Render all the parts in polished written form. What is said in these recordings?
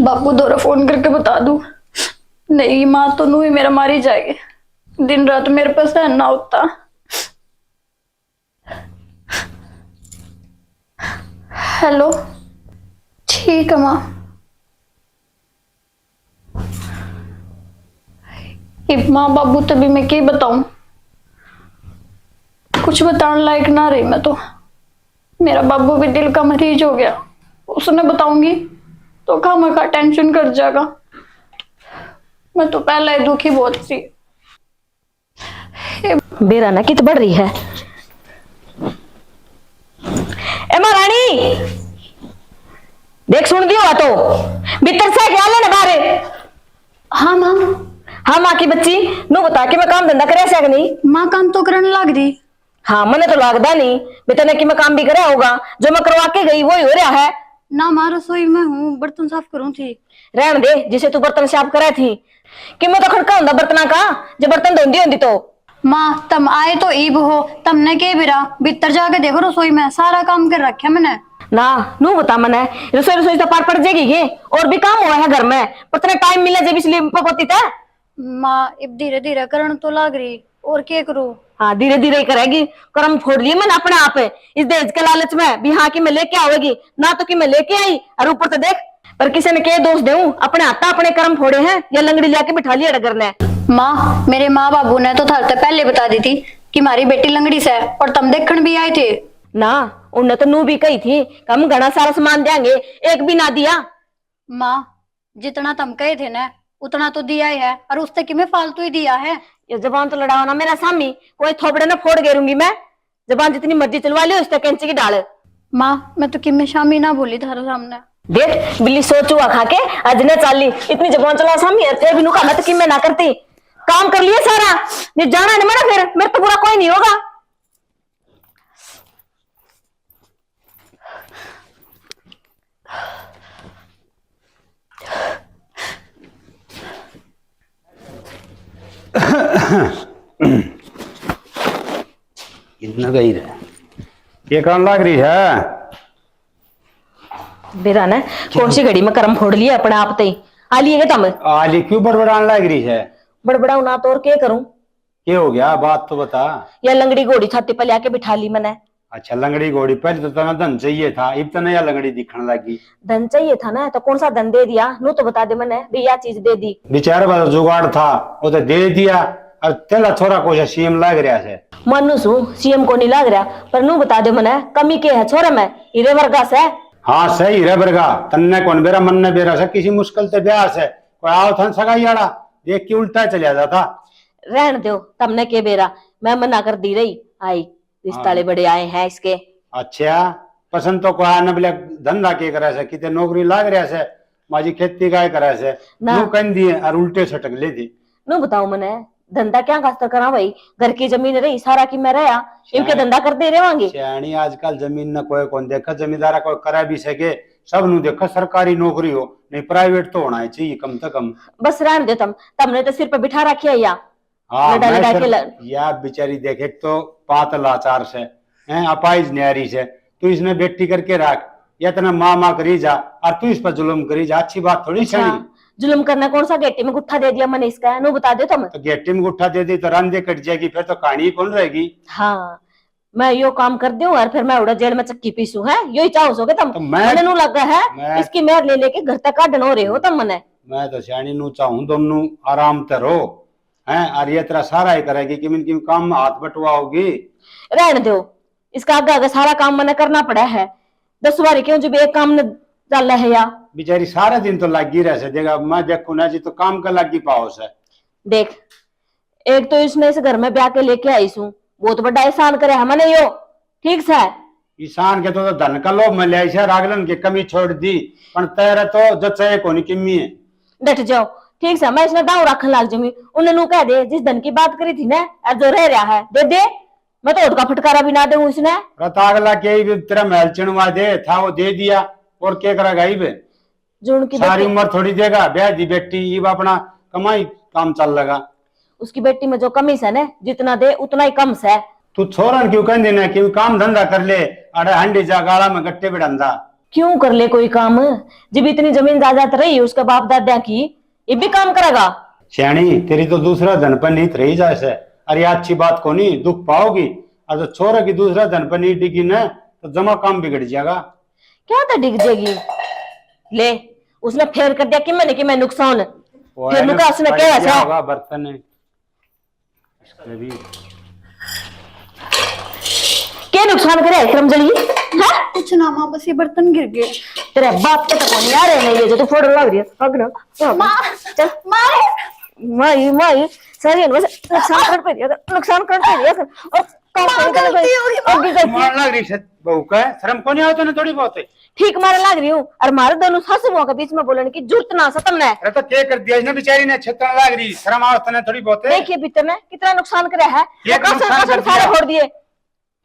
बापू दोरा फोन करके बता दूं? नहीं माँ तो नू ही मेरा मार ही जाएगी। दिन रात मेरे पास रहना होता। हेलो, ठीक है माँ। माँ बाबू तभी मैं क्या बताऊं, कुछ बताने लायक ना रही मैं तो। मेरा बाबू भी दिल का मरीज हो गया, उसने बताऊंगी तो खामखा टेंशन कर जाएगा। मैं तो पहले ही दुखी बहुत थी। बेरा ना कित बढ़ रही है। ए महारानी देख सुन दियो तो भीतर से क्या लेने बारे। हाँ माँ। हाँ माँ की बच्ची नु बता के मैं काम धंधा करे से नहीं। माँ काम तो करने लग रही। हाँ मने तो लगदा नहीं बेटा कि मैं काम भी करे होगा, जो मैं करवा के गई वही हो रहा है ना। माँ रसोई में हूँ, बर्तन साफ करूँ थी। रहन दे जिसे तू बर्तन साफ करे थी कि मैं तो खड़का हुंदा बर्तना का जो बर्तन धोंदी होंदी तो। माँ तुम आए तो ईब हो, तुमने के बिरा भीतर जाके देखो रसोई में सारा काम कर रखा मैंने। ना नू बता मने रसोई रसोई तो पार पड़ जाएगी ये और भी काम हुआ है घर में पर इतना टाइम मिला जब इसलिए पकोती था। माँ अब धीरे धीरे करन तो लग रही, और क्या करूँ। हाँ धीरे धीरे करेगी, कर्म फोड़ लिए मैंने अपने आप इस दहेज के लालच में भी। हाँ कि मैं लेके आवेगी ना तो कि मैं लेके आई और ऊपर तो देख पर किसी ने क्या दोष दूं, अपने हाथ अपने कर्म फोड़े हैं या लंगड़ी लेके बिठा लिया डगर ने। माँ मेरे माँ बाबू ने तो थारते पहले बता दी थी कि हमारी बेटी लंगड़ी से, और तुम देखने भी आए थे ना। उन्हें तो नू भी कही थी हम घना सारा सामान देंगे, एक भी ना दिया। माँ जितना तुम कहे थे ना उतना तो दिया ही है, और उससे कि मैं फालतू ही दिया है। ये जबान तो लड़ाओ ना मेरा सामी, कोई थोपड़े ना फोड़ गेरूंगी मैं। जबान जितनी मर्जी चलवा लियो उस तक कैंची की डाल। माँ मैं तो कि मैं शामी ना बोली थारे सामने। देख बिल्ली सोचुआ खा के आज न चाली इतनी जबान चला सामी थे बिनु का मैं तो कि मैं ना करती काम कर लिया सारा नहीं जाना नहीं मेरा, फिर मेरे तो बुरा कोई नहीं होगा। इतना गई रहे ये काम लग रही है बेरा ने कौन सी घड़ी में कर्म फोड़ लिया अपने आप ते आ लिए तुम। आली क्यों बड़बड़ाने लग रही है? बड़बड़ाऊ ना तो और क्या करूं। क्या हो गया बात तो बता। या लंगड़ी घोड़ी छाती पर लाके बिठा ली मैंने। अच्छा लंगड़ी घोड़ी, पहले तो तना धन चाहिए था, अब तो नया लंगड़ी दिखने लगी। धन चाहिए था ना तो कौन सा धन दे दिया, नू तो बता दे मैंने भी यह चीज दे दी। बेचारे का जुगाड़ था वो तो दे दिया, और तेला छोरा को सीएम लग रहा है। मनु सु सीएम को नहीं लग रहा पर नू बता दे मैंने कमी के है छोरे में हीरे वर्गा से। हाँ सही रे बरगा तन्ने कौन बेरा मन ने बेरा से किसी मुश्किल से ब्याह से कोई आओ था सगाई आड़ा देख के उल्टा चलिया जाता। रहन दो तमने के बेरा मैं मना कर दी रही आई रिश्ताले बड़े आए हैं इसके। अच्छा पसंद तो कोई न बोले धंधा के करे से किते नौकरी लाग रहा से माजी खेती काय करे से नू कन दिए और उल्टे छटक ले दी। नू बताओ मने धंधा क्या खास करा भाई, घर की जमीन रही सारा की मैं रहा इनके धंधा कर दे रहे श्याणी आजकल जमीन न कोई कौन देखा, जमींदारा कोई करा भी सके सब नु देखा सरकारी नौकरी हो नहीं प्राइवेट तो होना चाहिए कम से कम। बस रहने दे तुमने तो सिर पे बिठा रखिया या। हाँ लड़ा लड़ा के या बेचारी देखे तो पात लाचार से हैं अपाइज न्यारी से तू इसने बेटी करके रख या तना माँ माँ करी जा और तू इस पर जुल्म करी जा, अच्छी बात थोड़ी छड़ी। जुल्म करना कौन सा गेटी में गुट्ठा दे दिया मैंने इसका नो बता दे तुम। तो गेटी में गुट्ठा दे दी तो रंधे कट जाएगी फिर तो कहानी कौन रहेगी। हाँ मैं यो काम कर दूं और फिर मैं उड़ा जेल में चक्की पीसू है यो ही चाहो सोगे तुम। तो मैंने नू लगा है इसकी मेहर ले लेके घर तक काटन हो रहे हो तुम मने। मैं तो श्याणी नू चाहूं दोनों आराम से रहो हैं और ये तेरा सारा ही करेगी कि किन काम में हाथ बटवाओगी। रहने दो इसका आगे आगे सारा काम मैंने करना पड़ा है 10 बार क्यों जब एक काम न चल है या बेचारी सारा दिन तो लगी रह से देगा मैं देखू ना जी तो काम का लगी पाओ से। देख एक तो इसने इस घर में ब्याह के लेके आई सू बहुत बड़ा एहसान करे है मैंने यो ठीक से। ईशान के तो धन का लोभ मिले ऐसा रागलन की कमी छोड़ दी पर तेरा तो जचे कोनी किमी है। डट जाओ ठीक से मैं इसने दाव रखने लाग जमी उन्हें नू कह दे जिस धन की बात करी थी ना अब जो रह रहा है दे दे मैं तो का फटकारा भी ना दूं इसने। रतागला के तेरा महल चिणवा दे था वो दे दिया और क्या करा गई बे जो उनकी सारी उम्र थोड़ी देगा ब्याह दी बेटी ये अपना कमाई काम चल लगा। उसकी बेटी में जो कमी है ना जितना दे उतना ही कम से। तू छोरन क्यों कह देना कि काम धंधा कर ले अरे हंडी जा गाला में गट्टे बिड़ंदा क्यों कर ले कोई काम, जब इतनी जमीन जायदाद रही उसका बाप दादा की, ये भी काम करेगा। श्याणी तेरी तो दूसरा धन पर नीत रही जैसे, अरे अच्छी बात को नहीं दुख पाओगी। और जो छोरा की दूसरा धन पर नीत डिगी ना तो जमा काम बिगड़ जाएगा। क्या तो डिग जाएगी, ले उसने फेर कर दिया कि मैं नुकसान, फिर नुका उसने क्या क्या ऐसा होगा बर्तन है इसका भी। क्या नुकसान करे क्रमजली है? कुछ ना माँ, बस ये बर्तन गिर गए। तेरे बाप के तो नहीं आ रहे नहीं, ये जो तू फोड़ लग रही है भाग ना चल माई माई सारी बस नुकसान कर पे दिया, नुकसान कर पे दिया और काम करने गलती होगी, और भी गलती मार लग रही है बहू का, शर्म को नहीं आता ना थोड़ी बहुत है। ठीक मारे लग रही हूँ, और मारे दोनों सासुओं के बीच में बोलने की जरूरत ना सा तुमने। अरे तो क्या कर दिया इसने बेचारी ने, छत्तर लग रही, शर्म आवत ना थोड़ी बहुत है। देखिए भीतर ने कितना नुकसान करे है, ये नुकसान कर सारे दिया। फोड़ दिए।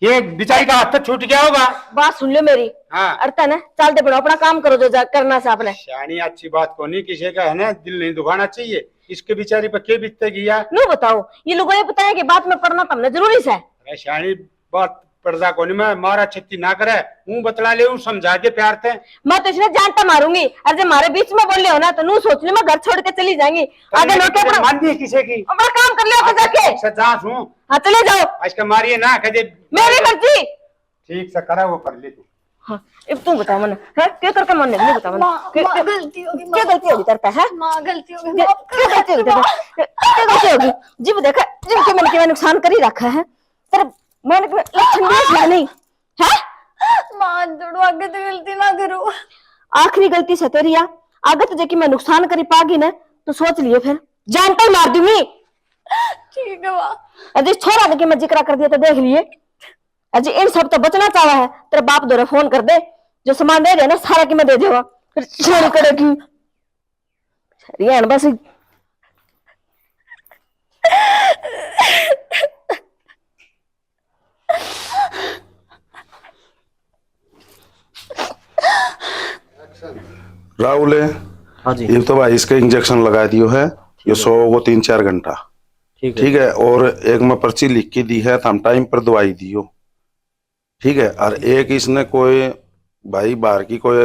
ये बेचारी का हाथ तो छूट गया होगा। बात सुन लो मेरी, हाँ अर्थन है चल दे बड़ो अपना काम करो जो करना सा आपने। श्यानी अच्छी बात को नहीं, किसी का है ना दिल नहीं दुखाना चाहिए, इसके बेचारी पर क्या बीतती यार। नो बताओ, ये लोगों ने बताया कि बात में पढ़ना तुमने जरूरी है। अरे श्यानी बात पर्दा को नहीं, मैं मारा छत्ती ना करे, मुंह बतला ले समझा के प्यार थे। मैं तो इसने जानता मारूंगी, और जब हमारे बीच में बोल रहे हो ना तो नू सोच ली मैं घर छोड़ के चली जाएंगी। आगे लोग क्या मान दी किसी की अपना काम कर लिया जाके। सजास हूँ हाँ चले जाओ, आज का मारिए ना कदे। मेरी मर्जी। ठीक से करा वो कर ले तू। हाँ अब तू बता मन है क्या करके मन नहीं बता मन माँ, गलती होगी क्या गलती होगी तेरे पे है? माँ, गलती होगी, क्या माफ कर गलती होगी माँ। तेरे पे? क्या गलती होगी? जिब देखा जिब के मन के नुकसान कर ही रखा है तेरे मन के लक्षण भी नहीं है। माँ जोड़ो, आगे तो गलती ना करो। आखिरी गलती से तेरी या आगे तुझे कि मैं नुकसान करी पागी ना तो सोच लियो फिर जानता ही मार दूंगी। ठीक है माँ। अजय छोड़ा दे कि मैं जिक्र कर दिया तो देख लिए, अजय इन सब तो बचना चाहा है, तेरे बाप दोरे फोन कर दे, जो सामान दे रहे ना सारा की मैं दे देगा, फिर छोड़ करेगी रियान बस। राहुल है। हाँ जी ये तो भाई इसका इंजेक्शन लगा दियो है, ये सो वो 3-4 घंटा ठीक है। और एक मैं पर्ची लिख के दी है तो हम टाइम पर दवाई दियो ठीक है। और एक इसने कोई भाई बाहर की कोई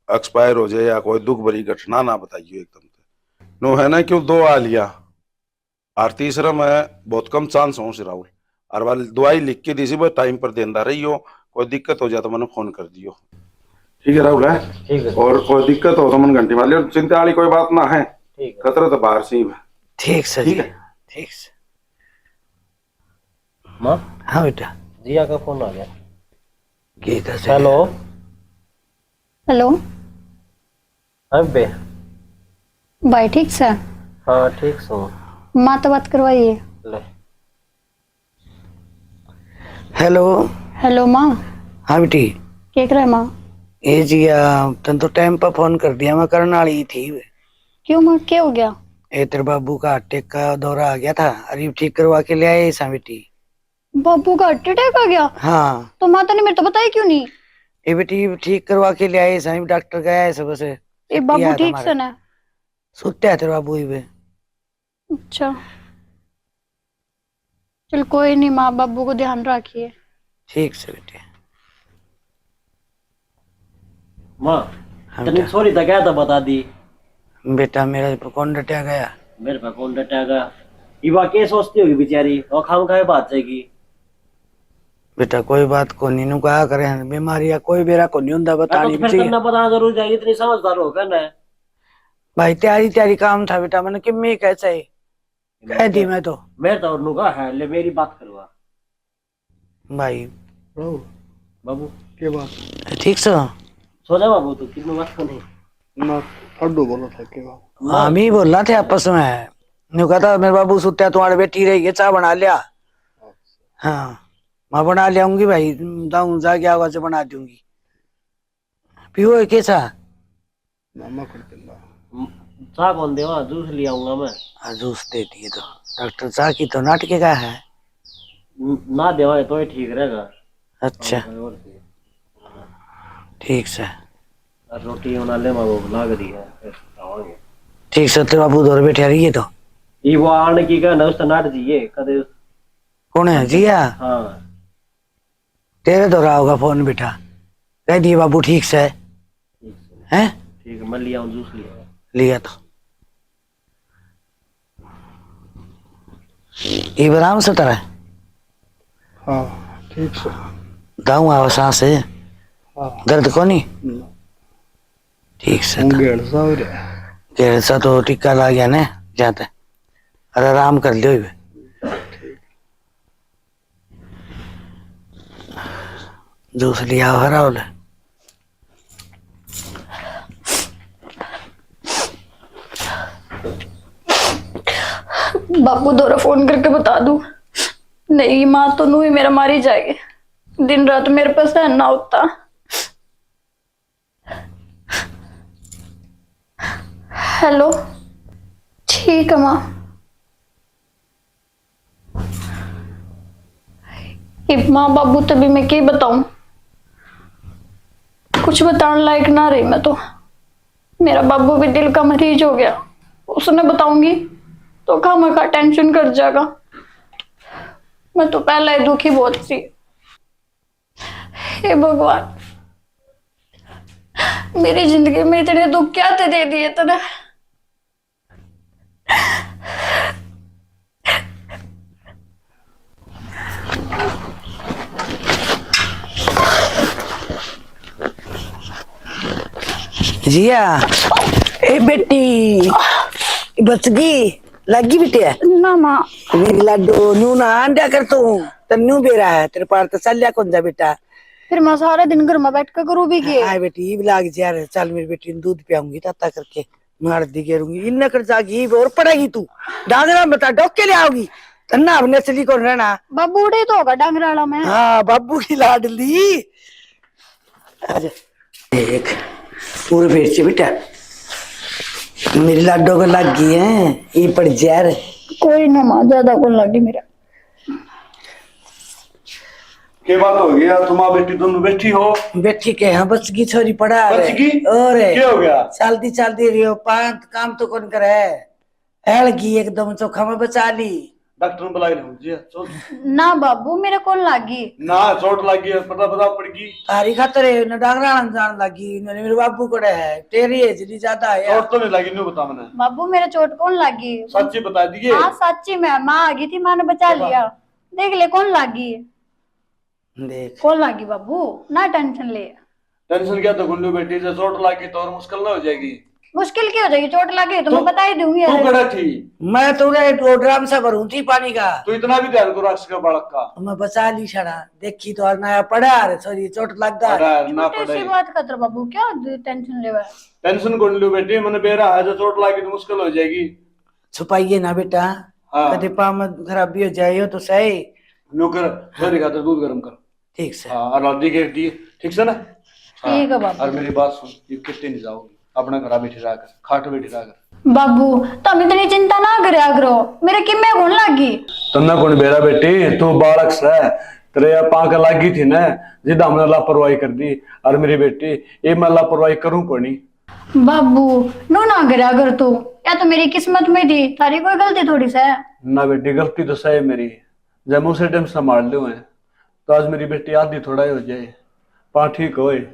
एक्सपायर हो जाए या कोई दुख भरी घटना ना बताइयो एकदम से नो है ना, क्यों 2 आ लिया और तीसरा मैं बहुत कम चांस हूँ राहुल। और वाली दवाई लिख के दी सी वो टाइम पर देंदा रही हो, कोई दिक्कत हो जाए तो मैंने फोन कर दियो ठीक है राहुल है। ठीक है और कोई दिक्कत हो तो मन घंटी मार लियो, चिंता वाली कोई बात ना है, ठीक है खतरा तो बाहर से ही है। ठीक सर ठीक है ठीक सर। माँ हाँ बेटा, जिया का फोन आ गया। गीता से हेलो हेलो हाँ बे। भाई ठीक से? हाँ ठीक सो। माँ तो बात करवाइए। ले हेलो। हेलो माँ, हाँ बेटी, क्या कर रहे माँ? ये जिया तन तो टाइम पर फोन कर दिया, मैं करने वाली ही थी। क्यों माँ, क्या हो गया? ये तेरे बाबू का अटैक का दौरा आ गया था, अरे ठीक करवा के ले आए सा बेटी। बाबू का हार्ट अटैक आ गया? हाँ तो माता ने मेरे तो बताया क्यों नहीं? ये बेटी ठीक करवा के ले आए सा, डॉक्टर गया है सब से। ये बाबू ठीक से ना? सुते है तेरे बाबू ही वे। अच्छा चल कोई नहीं माँ, बाबू को ध्यान रखिए। ठीक से बेटे। माँ हाँ तने बेटा। सॉरी तो क्या था बता दी। बेटा मेरा कौन डटा गया? मेरे पे कौन डटेगा, युवा क्या सोचती होगी बेचारी, और खाम खाए बात जाएगी। बेटा कोई बात को नहीं, नु कहा करे बीमारी या कोई बेरा को नहीं हुंदा, तो बतानी फिर चाहिए। करना बताना जरूर जाएगी, इतनी समझदार हो क्या ना। भाई तैयारी तैयारी काम था बेटा, मैंने किम्मी कैसे ही कह दी मैं तो। मैं तो और का है ले मेरी बात करवा भाई बाबू के बात ठीक से सो जा बाबू, तू कितनी बात को नहीं ना अड्डू बोला था के बात। हम ही बोलना थे आपस में, न्यू कहता मेरे बाबू सुत्या तुम्हारे बेटी रही है, चाय बना लिया। हाँ मैं बना लियाऊंगी भाई, दाऊं जाके आवाज से बना दूंगी। पियो कैसा? मामा कर दिला चाह कौन देवा, जूस ले आऊंगा मैं। हाँ जूस दे दिए तो डॉक्टर चाह की तो नाटके का है। ना देवा तो ही ठीक रहेगा। अच्छा और ठीक से रोटी बना ले माँ, वो लाग रही है फिर खावांगे। ठीक से तेरे बाबू दौर बैठे रहिए तो। ये वो आने की कहना उस नाट जिए कदे। कौन है जिया? हाँ तेरे तो रहा होगा फोन बेटा, कह दिए बाबू ठीक से। हैं? ठीक है, मैं लिया हूँ जूस लिया। लिया तो ये आराम से तरह हाँ ठीक से। दाऊ आवा सांस है, हाँ दर्द को नहीं ठीक से गेड़ सा हो रहा है। कैसा तो टिक्का ला गया ने जाते, अरे आराम कर लियो बे। जूस लिया हरा बोले बापू दोरा फोन करके बता दूं? नहीं माँ तो नू ही मेरा मारी जाएगी, दिन रात मेरे पास रहना होता। हेलो, ठीक है माँ। माँ बाबू तभी मैं क्या बताऊं, कुछ बताने लायक ना रही मैं तो। मेरा बाबू भी दिल का मरीज हो गया, उसने बताऊंगी तो खामखा टेंशन कर जाएगा। मैं तो पहले ही दुखी बहुत थी। हे भगवान, मेरी जिंदगी में इतने दुख क्या थे दे दिए तूने। जिया ए बेटी बच गई, लगी बेटे ना माँ, मेरी लाडो नू ना अंडा कर तू तन्नू बेरा है तेरे पार तो चल जा कौन जा बेटा। फिर मैं सारा दिन घर में बैठ कर करूँ भी के। आए बेटी ये लाग जा रहे, चल मेरी बेटी ने दूध पियाऊंगी ताता करके मार दी गेरूंगी इन कर जागी और पड़ेगी तू डांगरा बता डॉक के ले आओगी तन्ना अपने चली कौन रहना। बाबू उड़े तो होगा डांगराला में। हाँ बाबू की लाडली आजा एक पूरे पेट से बेटा मेरी लाडो को लग गई है ये पड़ जा रहे। कोई ना माँ, ज्यादा कौन लगी मेरा। क्या बात हो गया, तुम बेटी दोनों बैठी हो? बेटी के यहाँ बच गई छोरी पड़ा बच गई? और क्या हो गया? चलती चलती रही हो पांच काम तो कौन करे हेल गई एकदम चोखा में बचा ली। डॉक्टर ने बुलाई ना जी चल ना बाबू मेरे कौन लागी। ना चोट लगी है, पता पता पड़ गई। तारी खातर न डांगरा जान लगी इन्होंने मेरे बाबू को है तेरी एज नहीं ज्यादा है चोट तो नहीं लगी, नहीं बता मैंने। बाबू मेरे चोट कौन लागी। सच्ची बता दिए। हाँ सच्ची में माँ आ गई थी, माँ ने बचा लिया। देख ले कौन लागी, देख कौन लागी बाबू, ना टेंशन ले। टेंशन क्या तो गुंडू बेटी से चोट लगी तो और मुश्किल ना हो जाएगी। मुश्किल क्या हो जाएगी, चोट लगी तो मैं बता ही दूंगी। तू कड़ा थी, मैं तुरे ड्राम से भरू थी पानी का तू इतना भी ध्यान करो रक्ष का बालक का। मैं बचा ली छड़ा देखी तो और नया पड़ा रे सॉरी चोट लग गया। अरे ना छोटी पड़े सी बात खतर बाबू, क्या टेंशन ले। टेंशन गुंडू बेटी मैंने बेरा है, जो चोट लगी तो मुश्किल हो जाएगी। छुपाइए ना बेटा हाँ। कभी पाम खराबी हो जाए हो तो सही। नौकर छोरी खातर दूध गर्म कर। ठीक से हाँ और हल्दी के दिए, ठीक से ना। ठीक है बाबू। और मेरी बात सुन, ये कितने नहीं जाओगी अपना घर बैठी रहा कर, खाट बैठी रहा कर। बाबू तुम इतनी चिंता ना करया करो, मेरे किम्मे कौन लागी। तन्ना कौन बेरा बेटी, तू बालक से तेरे पांक लागी थी ना जिद हमने लापरवाही कर दी। और मेरी बेटी ये मैं लापरवाही करूं पड़ी। बाबू नो ना करया कर तू, या तो मेरी किस्मत में थी, थारी कोई गलती थोड़ी सा है। ना बेटी गलती तो सही मेरी, जब मैं उसे टाइम संभाल लूं है तो आज मेरी बेटी आधी थोड़ा ही हो जाए, पा ठीक होए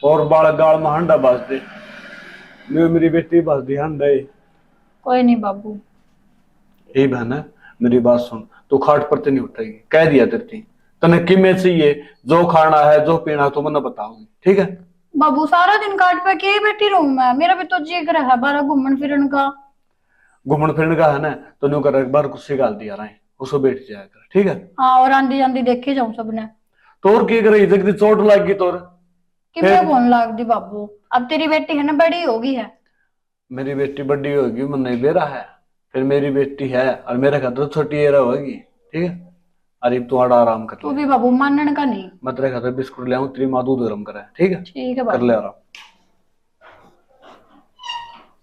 और बालक गाल में हंडा बाज दे। मेरी बेटी बाज दी हंडा। कोई नहीं बाबू। ए बहन मेरी बात सुन, तू खाट पर तो नहीं उठेगी, कह दिया तेरी तने किमें चाहिए, जो खाना है जो पीना है तो मैंने बताऊंगी, ठीक है। बाबू सारा दिन काट पे के बैठी रहूं मैं, मेरा भी तो जी कर है बारा घूमन फिरन का। घूमन फिरन का है ना तो न्यू कर एक बार कुछ गाल दिया रहा है उसको बैठ जाया कर, ठीक है। हाँ और आंधी जांधी देखे जाऊं सबने। तोर की करे जगदी चोट लग गई तोर कि मैं कौन लाग दी बाबू, अब तेरी बेटी है ना बड़ी होगी है। मेरी बेटी बड़ी होगी मन नहीं बेरा है, फिर मेरी बेटी है और मेरे खातर छोटी एरा होगी, ठीक है। अरे तू आराम कर तू ले, भी बाबू मानने का नहीं। मैं तेरे खातर बिस्कुट ले आऊं, तेरी माँ दूध गर्म करे, ठीक है। ठीक है कर बाबू। ले आराम।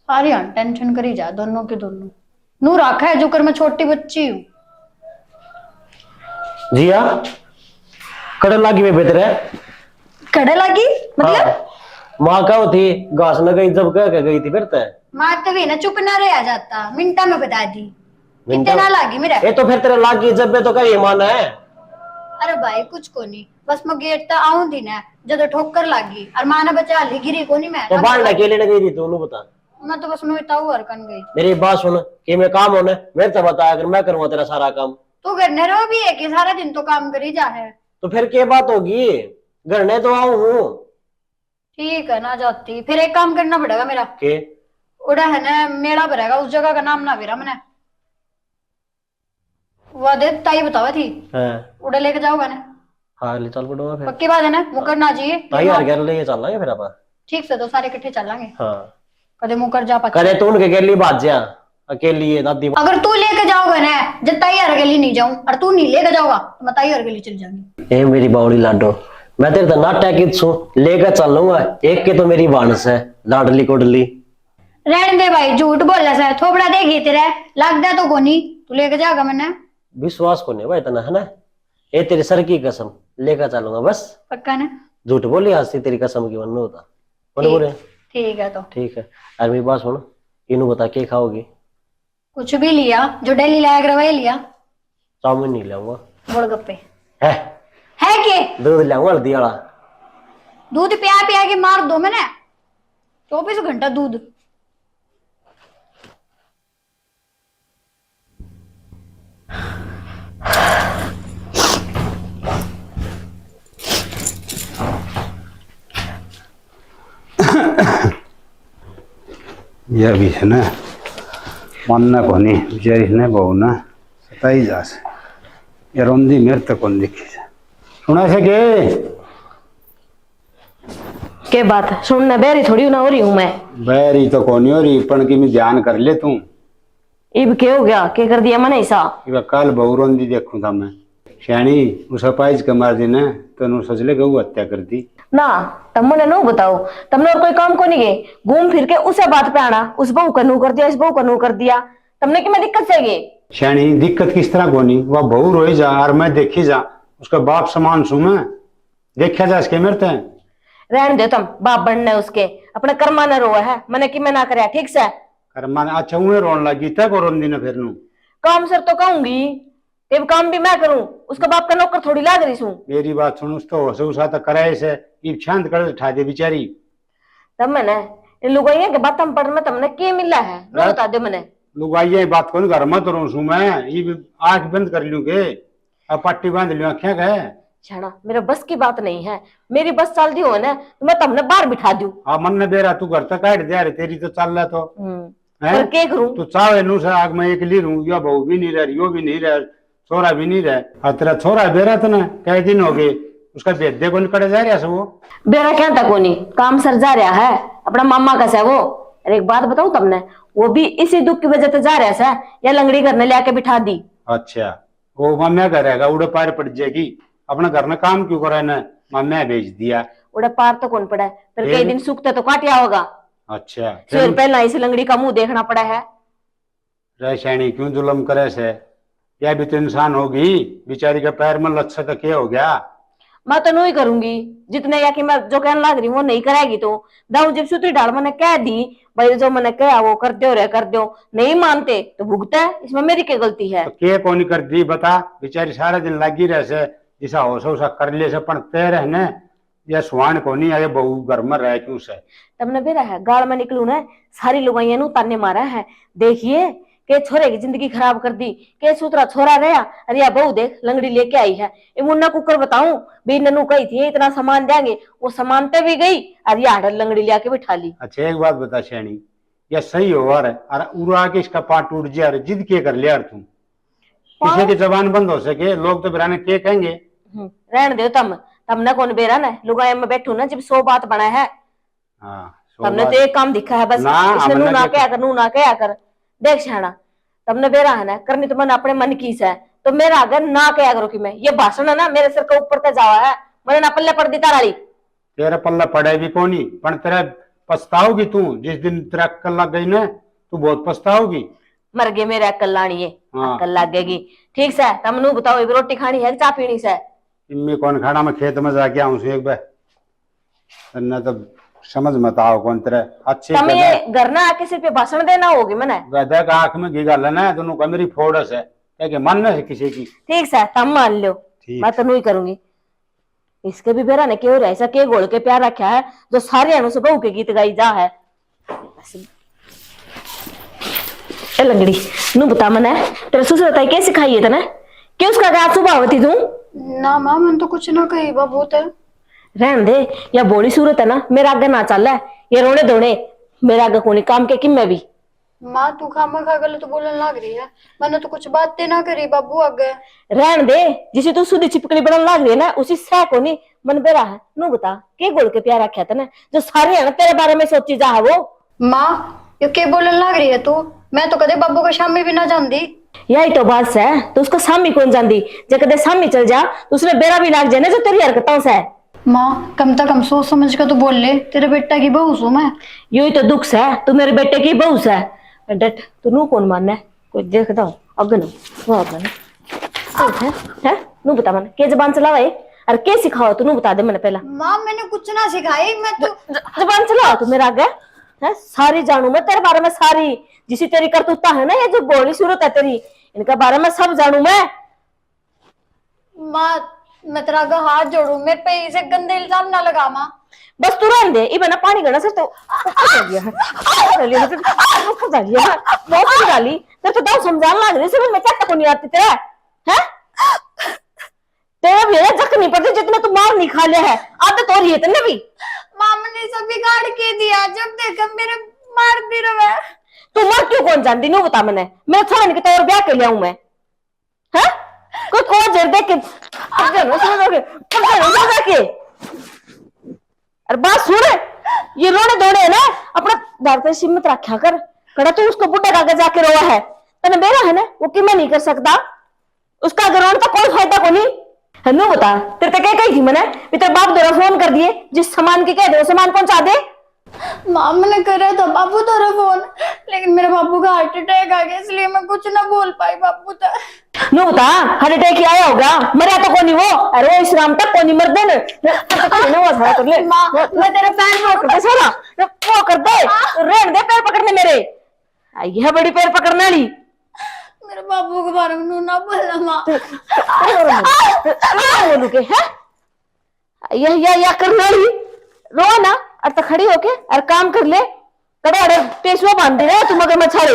सारी टेंशन करी जा दोनों के दोनों। नू रखा है जो कर मैं छोटी बच्ची हूँ। जिया कड़े लागी में बेहतर है। कड़े लगी मतलब माँ का थी घास लगाई जब कह गई थी फिर तय माँ तभी ना चुप ना रह जाता, मिनटा में बता दी कितना लगी मेरा। ये तो फिर तेरे लागी जब तो कहीं मान है। अरे भाई कुछ को नहीं, बस मैं गेट तक आऊं थी ना जब ठोकर लागी और मां ने बचा ली, गिरी को नहीं मैं तो बाहर अकेले न गई थी तू बता। मैं तो बस नु इताऊ हरकन गई। मेरी बात सुन कि मैं काम होने मेरे से बता, अगर मैं करूंगा तेरा सारा काम तू करने रो भी है कि सारा दिन तो काम करी जा है। तो फिर क्या बात होगी, घर ने तो आऊं हूँ। ठीक है ना जाती, फिर एक काम करना पड़ेगा मेरा, के उड़ा है ना मेला भरेगा, उस जगह का नाम ना मेरा मैंने वो दे ताई बतावा थी, हाँ उड़ा लेके जाओगा ना, हाँ ले चल पड़ूंगा फिर। पक्की बात है ना, मुकर ना चाहिए। ताई यार घर ले चल लांगे फिर अपन। ठीक से तो सारे इकट्ठे चलेंगे। हाँ कदे मुकर जा पाचे। करे तू उनके अकेली बात जा, अकेली है दादी। अगर तू लेके जाओगा ना जब ताई यार गली नहीं जाऊं और तू नहीं लेके जाओगा तो मैं ताई यार गली चल जाऊंगी। ए मेरी बावड़ी लाडो, मैं तेरे तो नाटक की छू लेकर चल लूंगा, एक के तो मेरी बानस है लाडली कोडली। रहने दे भाई, झूठ बोल रहा है, थोबड़ा देगी तेरे लगता तो कोनी, तू लेके जाएगा मैंने। विश्वास को नहीं भाई इतना है ना, ये तेरे सर की कसम लेकर चलूंगा बस। पक्का ना? झूठ बोली आज से तेरी कसम की मन होता बोले। ठीक है तो ठीक है। अरे मेरी बात सुन, इन्हों बता के खाओगी? कुछ भी लिया जो डेली लाया कर वही लिया। चाउमीन नहीं लाऊंगा। गोलगप्पे है के दूध लाऊंगा हल्दी वाला। दूध पिया पिया के मार दो मैंने 24 घंटा दूध। यह भी है ना मानना को नहीं बेचारी ने बहु ना सताई जा से ये रोंदी मेरे तक कौन दिखी जा सुना से के बात सुनने बेरी थोड़ी ना हो रही हूं मैं। बैरी तो कौन हो रही पण की मैं ध्यान कर ले तू। इब के हो गया, के कर दिया मैंने ऐसा? कल बहु रोंदी देखूं था मैं श्याणी उस अपाइज के मार दी ना तो नु सोच ले गऊ हत्या कर दी ना। तुमने नो बताओ, तुमने और कोई काम को नहीं गए, घूम फिर के उसे बात पे आना, उस बहू का नू कर दिया, इस बहू का नू कर दिया, तुमने कि मैं दिक्कत से गए। श्याणी दिक्कत किस तरह कोनी, वह बहू रोई जा और मैं देखी जा, उसका बाप समान सू मैं देखा जा इसके मेरे ते। रहने दो तुम, बाप बनने उसके, अपने कर्मा न रोए है, मैंने कि मैं ना करे ठीक से। कर्मा अच्छा उन्हें रोन लगी तक और रोन दी ना फिर नू काम सर तो कहूंगी, जब काम भी मैं करूं, उसका बाप का नौकर थोड़ी लाग रही हूं। मेरी बात सुन उस तो उसा तो कराए से ये शांत कर उठा दे बेचारी। तब मैंने इन लुगाइया के बात हम पढ़ में तुमने के मिला है वो बता दे मैंने। लुगाइया बात कौन घर मत रो सू मैं ये आंख बंद कर लूं के अब पट्टी बांध लियो आंखें गए छाड़ा मेरा बस की बात नहीं है, मेरी बस चल दी हो ना तो मैं तुमने बाहर बिठा दूं। हाँ मन ने बेरा तू घर तक काट दे रहे तेरी तो चल रहा तो पर के करूं? तू चाहे नू से आग में एक ली रहूं या बहू भी नहीं रह यो भी नहीं रह छोरा भी नहीं रह और तेरा छोरा बेरा था ना कई दिन हो गए उसका भेद दे को निकल जा रहा वो बेरा क्या था कोनी काम सर जा रहा है अपना मामा का से वो। और एक बात बताऊं तुमने, वो भी इसी दुख की वजह से जा रहा है या लंगड़ी करने लेके बिठा दी। अच्छा वो माम्या करेगा उड़े पार पड़ जाएगी अपना घर में काम क्यों करा ना माम्या भेज दिया उड़े पार तो कौन पड़ा है, फिर कई दिन सूखते तो काटिया होगा। अच्छा फिर पहला इस लंगड़ी का मुंह देखना पड़ा है। रैशाणी क्यों जुलम करे से, यह भी तो इंसान होगी बेचारी का पैर में लच्छा तो क्या हो गया। मैं तो नहीं करूंगी जितने या कि मैं जो कहने लग रही हूँ वो नहीं कराएगी तो दाऊ जब सूत्री डाल मैंने कह दी भाई जो मैंने कहा वो कर दो रे कर दो, नहीं मानते तो भुगता है, इसमें मेरी क्या गलती है। तो क्या कौन कर दी बता, बेचारी सारा दिन लगी रहे से जिसा होसा उसा कर ले से पण तय रहने या सुहान को नहीं आए बहु घर में रह क्यों से। तमने बेरा है गाड़ में निकलू ना सारी लुगाइया नु ताने मारा है, देखिए के छोरे की जिंदगी खराब कर दी, के सूत्रा छोरा रहा अरे या बहू देख लंगड़ी लेके आई है। ये मुन्ना कुकर बताऊं भी ननू कही थी इतना सामान देंगे, वो सामान पे भी गई अरे या लंगड़ी लेके बिठा ली। अच्छा एक बात बता श्रेणी या सही हो रहा है अरे उड़ा के इसका पाट टूट जाए अरे जिद के कर लिया तुम, किसी की जबान बंद हो सके लोग तो बिराने के कहेंगे। रहने दो तमने कौन बेरा ना लुगाया में बैठू ना जब 100 बात बना है। तुमने तो एक काम दिखा है बस इसने नू ना क्या कर नू ना क्या कर। देख शाना तुमने बेरा है ना करनी तो मैंने अपने मन की है तो मेरा अगर ना क्या करो कि मैं ये भाषण है ना मेरे सिर के ऊपर तक जावा है, मैंने ना पल्ले पड़ दी ताराली। तेरा पल्ला पड़े भी कोनी पण तेरा पछताओगी तू जिस दिन तेरा अक्कल लग गई ना तू बहुत पछताओगी। मर गए मेरे अक्कल लानी है अक्कल लगेगी ठीक से। तुम नू बताओ रोटी खानी है चाय पीनी से? इनमें कौन खाना में खेत में जाके आऊं एक बार ना तो समझ मत आओ कौन तेरे अच्छे तुम ये घर ना आके सिर्फ भाषण देना होगी मैंने गधा का आंख में घी गालना है दोनों का मेरी फोड़स है क्या कि मानना है किसी की। ठीक से तुम मान लो मैं तो नहीं करूंगी इसके भी बेरा ने क्यों ऐसा के गोल के प्यार रखा है जो सारे अनु से बहू के गीत गाई जा है। ए लंगड़ी नू बता मने तेरे ससुर बताई कैसे सिखाई है तने कि उसका क्या स्वभाव थी तू? ना माँ मैंने तो कुछ ना कही बाबू ते। रहन दे या बोली सूरत है ना मेरा आगे ना चल है ये रोने धोने मेरा आगे कोनी काम के कि मैं भी। माँ तू खामा खा गलत बोलने लग रही है, मैंने तो कुछ बातें ना करी बाबू आगे। रहन दे जिसे तू सुधी छिपकली बनने लग रही है ना उसी सह को नहीं मन बेरा है। नू बता के गोल के प्यार रखा था ना जो सारे है ना तेरे बारे में सोची जा है वो। माँ ये क्या बोलने लग रही है तू? मैं तो कदे बाबू का शामी भी ना जानती। यही तो बात है तो उसका सामी कौन जानती जब कदे सामी चल जा तो उसने बेरा भी लाग जाए ना जो तेरी हरकतों से। माँ कम से कम सोच समझ कर तो बोल ले, तेरे बेटा की बहू हूँ मैं। यू ही तो दुख है तू मेरे बेटे की बहू है। डट तू नू कौन मानना है कोई देखता हूँ अगन वो अगन है नू बता मन के जबान चलावा है अरे के सिखाओ तू नू बता दे मैंने पहला। माँ मैंने कुछ ना सिखाई, मैं तो जबान चलाओ तू मेरा आगे है सारी जानू मैं तेरे बारे में सारी जिसी तेरी करतूता है ना ये जो बोली सूरत है तेरी इनका बारे में सब जानू मैं। माँ मैं तेरा आगे हाथ जोड़ू, मेरे पे इसे गंदे इल्जाम ना लगा माँ। बस तू रहने दे इबे ना पानी गना सर तो ऊपर लिया है ऊपर लिया है ऊपर डाल लिया है बहुत डाली तेरे तो दाव समझाने लग रही सिर्फ मैं क्या को नहीं आती तेरा है तेरा भी है जख नहीं पड़ती जितना तू मार नहीं खा लिया है आदत हो रही है तेने भी। मामा ने सब बिगाड़ के दिया, जब देखा मेरे मारती रहे। तू मर क्यों कौन जानती नहीं बता मैंने मैं छोड़ के तो और ब्याह कर लिया हूं मैं है कोई कौन जर देख के अरे बात सुन ये रोने धोने है ना अपना दार पे सिमत रखा कर कड़ा तू उसको बुढ़े का आगे जाके रोया है तने मेरा है ना वो कि मैं नहीं कर सकता उसका अगर रोने तो कोई फायदा को नहीं है। नो बता तेरे तो क्या कही थी मैंने तेरे बाप दोरा फोन कर दिए जिस सामान की कह दे वो सामान पहुंचा दे। मामा ने करा था बाबू तेरा फोन, लेकिन मेरे बाबू का हार्ट अटैक आ गया इसलिए मैं कुछ ना बोल पाई बाबू तक। नो बता हार्ट अटैक आया होगा मरा तो कोनी वो अरे वो इस्लाम तक कोनी मर दे ना कर ले माँ मैं तेरे पैर में कर दे सारा वो कर दे रहने दे पैर पकड़ने मेरे आई है बड़ी पैर पकड़ने वाली। मेरे बाबू के बारे में ना बोलना माँ। बोलू के है या करने वाली रो ना और तो खड़ी होके और काम कर ले कड़ा अरे पेशवा बांध दे तुम अगर मछाड़े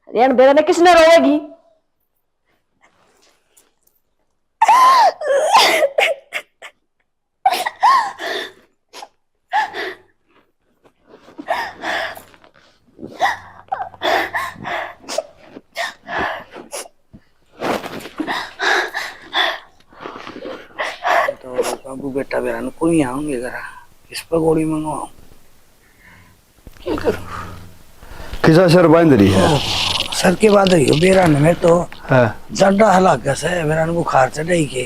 यार बेरा ने किसने रोएगी। बाबू बेटा बेरा को नहीं आऊंगे करा इस पर गोली मंगवाऊं क्या करूं। किसा सर बांध रही है सर के बाद रही हो बेरा ने मैं तो है जड्डा हलाक से बेरा ने बुखार चढ़ाई के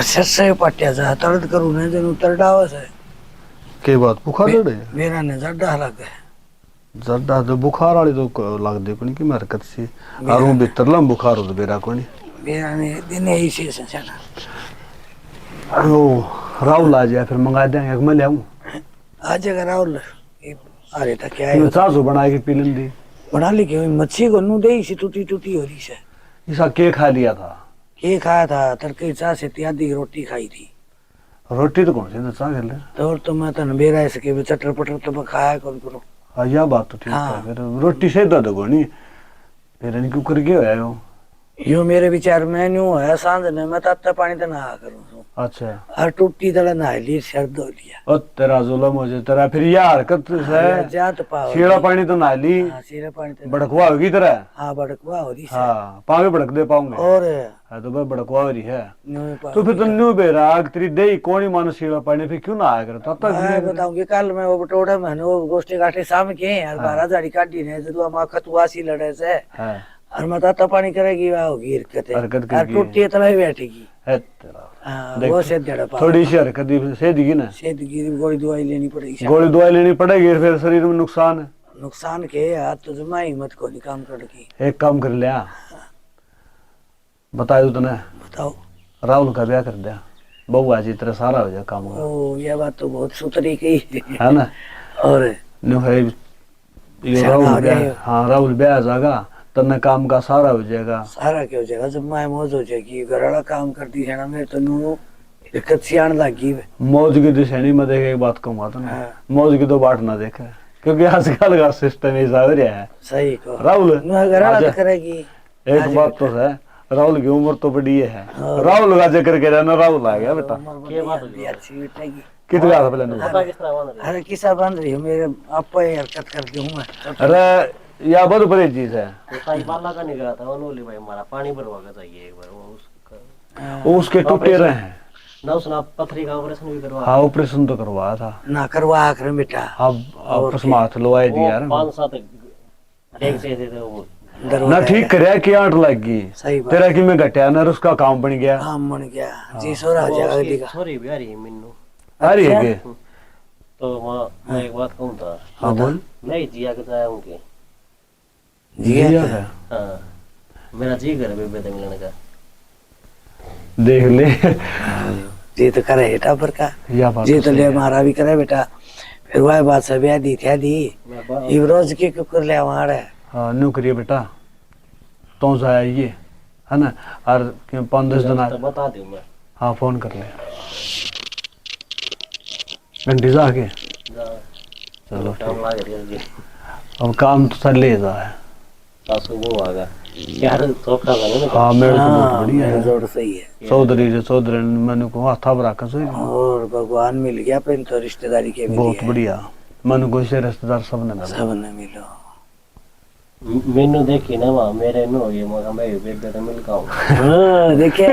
सर से पट्टिया जा तर्द करूं ने जन उतर डावा से के बात बुखार चढ़े बेरा ने जड्डा हलाक है ज्यादा तो बुखार वाली तो लग दे कोनी की हरकत से आरू भीतर लम बुखार हो बेरा कोनी बेरा ने दिन ही से सना ओ राहुल आ जाए फिर मंगा देंगे मैं ले आऊं आज अगर राहुल अरे तक क्या है चासो बना के पी लेंदी बना ली के मच्छी को नू दे सी टूटी टूटी हो रही से ऐसा के खा लिया था के खाया था तड़के चाह से आधी रोटी खाई थी रोटी तो कौन सी चाह कर ले तो मैं तन बेरा ऐसे के चटर पटर तो मैं खाया कौन करो। हाँ यह बात तो ठीक हाँ। है फिर रोटी से दो गोनी फिर इनकी ऊपर के होया यो मेरे विचार में न्यू है सांझ ने मैं ताता पानी तो नहा करूं अच्छा हर टूटी तला नहा ली सर धो लिया ओ तेरा जुल्म हो जाए तेरा फिर यह हरकत है जात पाओ शीला पानी तो ना ली सीरा पानी तो बड़कवा होगी तेरा हाँ बड़कवा हो रही हाँ पावे बड़क दे पाऊंगे और हाँ तो भाई बड़कवा हो रही है न्यू तो फिर तो न्यू बेराग तेरी दे कौन ही मानो शीला पानी फिर क्यों ना आया कर तब मैं तक बताऊं कि कल मैं वो बटोड़ा मैंने वो गोष्ठी गाठी साम के यार 12 झाड़ी काटी ने जब हम खतुआसी लड़े से है और मैं ताता पानी करेगी वह होगी हरकत हरकत है करेगी। टूटी तला ही बैठेगी है तेरा हाँ देख, वो से जड़ा पा थोड़ी सी हरकत से दिखी ना सेहत की गोली दवाई लेनी पड़ेगी गोली दवाई लेनी पड़ेगी फिर शरीर में नुकसान है नुकसान के हाथ तो जमा हिम्मत को नहीं काम करकी एक काम कर लिया बता दो तने बताओ राहुल का ब्याह कर दिया बहू आज इतना सारा हो जाए काम का ओ ये बात तो बहुत सुथरी की है ना और न्यू है ये शर्मा राहुल हो ब्याह जाए। हाँ राहुल ब्याह जाएगा तन्ने काम का सारा हो जाएगा। सारा क्या हो जाएगा, जब माए मौज हो जाएगी, घर वाला काम करती है ना, मेरे तो नू दिक्कत सी आने लगी है। मौज की दिशेनी में देखे एक बात कहूंगा तो हाँ। मौज की तो बाट ना देखे, क्योंकि आजकल का सिस्टम ऐसा हो रहा है। सही को राहुल घर वाला आजा। तो करेगी। एक बात तो है, राहुल की उम्र तो बड़ी है, राहुल का जिक्र करे ना, राहुल आ गया बेटा। अच्छी बेटा की कितना था पहले पता किस तरह बन रही अरे किसा बन रही है, मेरे आपा ही हरकत करती हूँ मैं। अरे या बहुत बड़ी चीज है। है साई बाला का निकला था उन्होंने भाई हमारा पानी भरवा के चाहिए एक बार वो उसका वो उसके टूटे रहे हैं। ना उसने पथरी का ऑपरेशन भी करवा हाँ ऑपरेशन तो करवाया था, ना करवा आखिर बेटा। अब उसमें हाथ लवाए दिया यार। 5-7 एक से थे वो ना ठीक करया कि आठ लग गई सही बात। तेरा कि मैं घटिया ना उसका काम बन गया। काम बन गया जी, सोरा हो जाएगा अगली का। सॉरी भी आ रही है मिन्नू। आ रही है कि तो मैं एक बात कहूँ था। हाँ बोल। नहीं जिया के जाया हूँ कि जिया है, हाँ मेरा जी कर बेबे से मिलने का। देख ले जी तो करे बेटा पर का, या बात जी तो ले हमारा भी करे बेटा। फिर वह बात सब याद दी थी दी युवराज के कुकर ले वहां है। हाँ न्यू करिए बेटा, तो जाया ये है ना, और 5-10 दिन तो बता दूँ मैं। हाँ फोन कर ले घंटी से आके। चलो टाइम लग रही है जी। अब काम तो चल ले जा है। सासू वो आ गया यार धोखा था ना। हाँ मेरे को बहुत बढ़िया है, जोड़ सही है। चौधरी मैंने को हाथा बराका सही और भगवान मिल गया फिर तो रिश्तेदारी के मिली बहुत है। बढ़िया। मैंने को से रिश्तेदार सब ने मिला। सब ने मिलो। मैनू देखी ना वहाँ मेरे नो ये मैं बेबे से मिल का हूँ। हाँ देखे।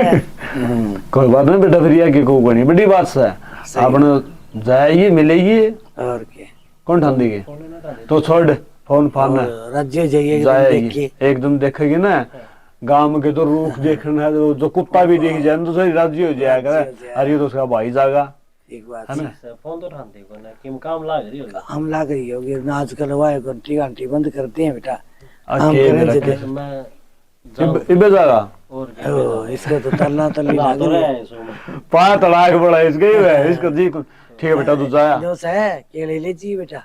कोई बात नहीं बेटा, फिर यह की को बड़ी बड़ी बात है। आपने जाइए मिलेगी और क्या कौन ठांदी के तो छोड़ फोन फान राज्य जाइए जाएगी एकदम देखेगी ना, गांव के तो रूख देखना है, जो कुत्ता भी देख जाए तो सही राजी हो जाएगा। अरे तो उसका भाई जाएगा एक बात है ना। फोन तो ठानते को ना किम काम लाग रही होगा। हम लाग रही होगी ना, आजकल वाय घंटी घंटी बंद करते हैं बेटा। हम अकेले करें रखे जब- मैं इबे जाएगा और ओ, इसको तो तलना तली ना लाग तो रही रहा है। है सो पांच तलाक बड़ा इसके ही है इसका जी। ठीक है बेटा तू जाया। दोस्त है केले ले जी बेटा,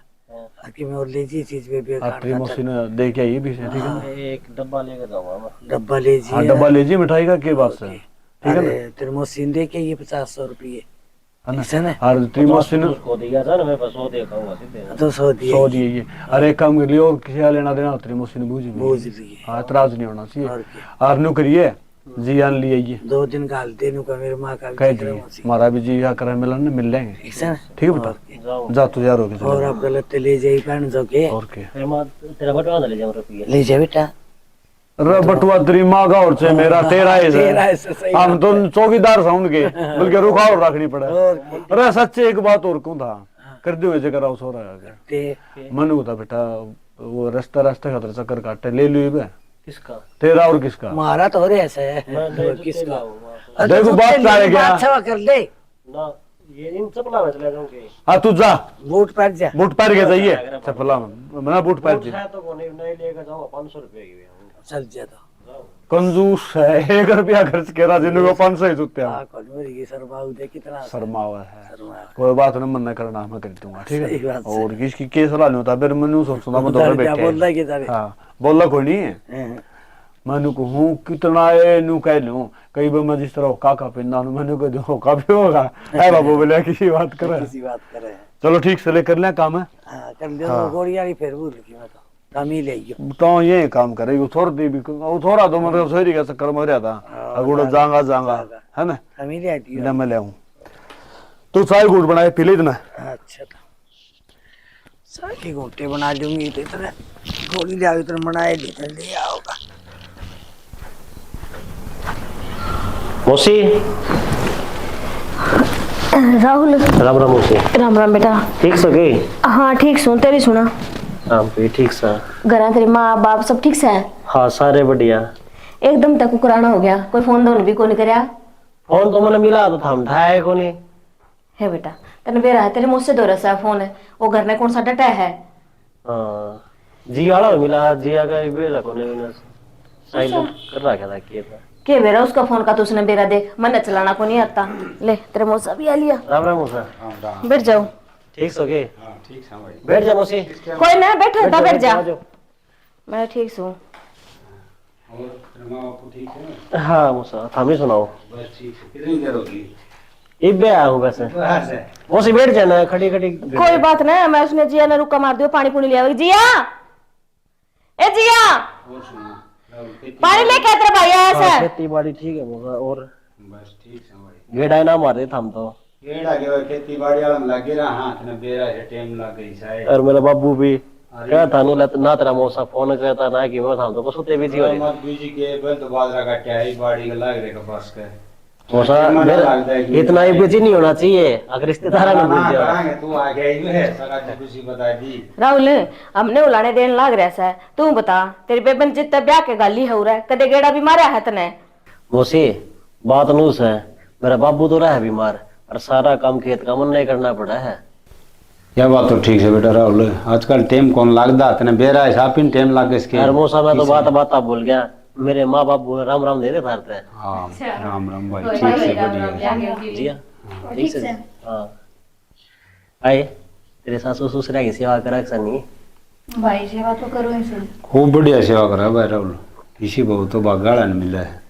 आके मैं और ले जी चीज पे भी तेरी मौसी ने देख के आई भी ठीक है ना। एक डब्बा लेके जाऊंगा मैं। डब्बा ले जी। हाँ डब्बा ले जी मिठाई का के बात से ठीक है ना, अरे तेरे मौसी ने दे के ये 50-100 रुपये है ना। ऐसा ना और तेरी मौसी ने उसको दिया था ना मैं बस 100 देखा हुआ सीधे। तो 100 दिए 100 दिए ये। अरे एक काम कर लियो और किसी लेना देना तेरी मौसी ने बूझ बूझ लिए। हाँ इतराज नहीं होना और चाहिए। क्या और नु करिए जी आन लिए ये 2 दिन गाल देनु का मेरे माँ का कह दिए हमारा भी जी या करे मिलन ने मिल लेंगे। ऐसा ना। ठीक है बेटा जाओ जा तू यार हो गया और आप गलत ले जाइए पहन जाओगे और क्या। फिर मैं तेरा बटवा ले जाऊँ रुपये। ले जा बेटा। अरे बटुआ तेरी माँ का और से मेरा तेरा तेरा है ऐसा सही हम तो चौकीदार साउंड के बल्कि रुका और रखनी पड़े। और अरे सच्चे एक बात और कहूँ था कर दो जगह आओ सो रहा है ते मन को था बेटा वो रास्ता रास्ते खातर चक्कर काटे ले लियो बे किसका तेरा और किसका। मारा तो हो रहा है ऐसा है मैं तो किसका किसका देखो बात चाहे क्या बात सवा कर ले, ना ये इन चपला में चले जाऊंगे। हाँ तू जा बूट पहन जा। बूट पैर के जाइए चपला में मैं बूट पैर जी है तो को नहीं लेकर जाऊंगा 500 रुपए की। चल जा तो कंजूस है 1 रुपया खर्च करा जिन्होंने 500 ही सुते आ कौन मेरी सर बाबू दे कितना शर्मावा है। शर्मा। कोई बात नहीं मन करना मैं कर दूंगा ठीक सही है। बात है। और किसकी केस ला नहीं होता फिर मैंने सोचना मैं क्या बैठे बोल रहा है कि तारे हाँ बोला कोई नहीं है। हैं। मैंने कहूँ कितना है नू कह लूँ कई बार मैं जिस तरह काका पिंदा मैंने कह दूँ होका भी होगा है बाबू बोले किसी बात करे। किसी बात करे चलो ठीक से ले कर लें काम है हाँ कर दो गोड़ी वाली फिर भूल की मैं तो काम ही ले गयो। तो ये काम करे वो थोड़ा दी भी वो थोड़ा तो मतलब सोरी का चक्कर में रहा था अगुड़ा जांगा जांगा है ना काम ही ले आई थी। ना मैं ले आऊँ तू चाय गुड़ बनाए पी ले इतना। अच्छा तो सारी घूटे बना दूंगी तो इतना गोली ले आओ इतना बनाए ले आओगा। मौसी राहुल राम राम मौसी। राम राम बेटा। ठीक सो गई। हाँ ठीक सुन तेरी सुना। हाँ भी ठीक सा। घर तेरी माँ बाप सब ठीक से है? हाँ सारे बढ़िया। एकदम तक कुकराना हो गया, कोई फोन दोन भी कौन करया? फोन तो मैंने मिला तो था हम ढाए को नहीं है बेटा तेने बेरा है तेरे मुझसे दो रसा फोन है वो घर में कौन सा डटा है? हाँ जी वाला मिला जिया का बेरा को नहीं साइलेंट कर रहा था किया था के बेरा उसका फोन का तो उसने बेरा देख मन चलाना को नहीं आता। ले तेरे मौसा भी आ लिया, राम राम मौसा। बैठ जाओ। ठीक सो गए। बैठ जा मौसी। कोई ना बैठो था बैठ जा। मैं ठीक हूँ। और तेरे माँ बापू ठीक है? हाँ मूसा हम ही सुनाओ। बस ठीक है। कितनी देर होगी? इब्बे आया हूँ वैसे। बाहर से। वो सी बैठ जाना खड़ी खड़ी। कोई बात नहीं, मैं उसने जिया ने रुका मार दियो, पानी पुनी लिया। जिया, ए जिया, और सुना राहुल, पानी लेके आ, तेरा भाई आया हाँ, है। खेती बाड़ी ठीक है मूसा। और बस ठीक है भाई। गेड़ा ना मार देता हम तो। केड़ा के वो खेती बाड़ी वाला में लगे रहा, हाथ में बेरा है, टाइम लग गई शायद। और मेरा बाबू भी कहता ना तेरा मौसा फोन करता ना कि मैं तो कसुते बिजी हो मत बीजी के बल तो बाजरा काटा है, बाड़ी का लग रहे का पास का। मौसा इतना ही बिजी नहीं होना चाहिए, अगर रिश्तेदार में मिल जाओ। करांगे तू आ गया ही है, सगा की खुशी बता दी। राहुल, हमने उलाने देन लाग रहा है। तू बता, तेरी बेबन जितना ब्याह के गाली हो रहा है, कदे गेड़ा भी मारा है तने? मौसी बात नूस है, मेरा बाबू तो रहा है बीमार और सारा काम खेत का मन नहीं करना पड़ा है। यह बात तो ठीक है बेटा राहुल, आजकल टाइम कौन लगता तेने बेरा है सापिन टाइम लग इसके। और मौसा मैं तो बात बोल गया, मेरे माँ बाप राम राम दे देते हैं। हाँ राम राम भाई, ठीक से बढ़िया। जी हाँ ठीक से। हाँ आए तेरे सासू ससुरा की सेवा करा सनी। भाई सेवा तो करो ही सही। खूब बढ़िया सेवा करा भाई राहुल, इसी बहुत तो बागाड़ा मिला है।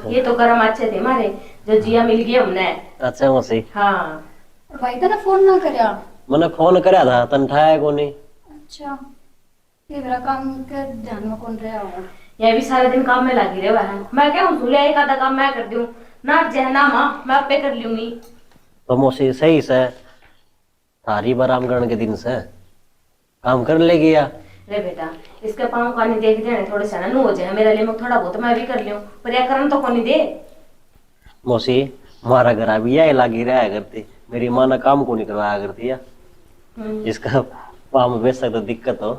ये तो कर्म अच्छे थे हमारे, जो जिया मिल गया हमने। अच्छा मौसी। हाँ भाई तेरा फोन ना करया? मैंने फोन करया था तन उठाया को नहीं। अच्छा, ये मेरा काम के ध्यान में कौन रहा होगा? ये भी सारे दिन काम में लगी रहे है। मैं क्या हूँ झूले, एक आधा काम मैं कर दूं ना, जहना माँ मैं आपे कर लूंगी। तो मौसी सही से थारी बराम गण के दिन से काम कर लेगी या? रे बेटा, इसके पाँव का नहीं देख देने थोड़े से ना हो जाए मेरे लिए, मैं थोड़ा बहुत मैं भी कर लूं, पर यह कर्म तो कौन दे। मौसी हमारा घर अभी यही लागी रहा करती, मेरी माँ ने काम को नहीं करवाया करती है। इसका पाँव में बेच सकते दिक्कत हो।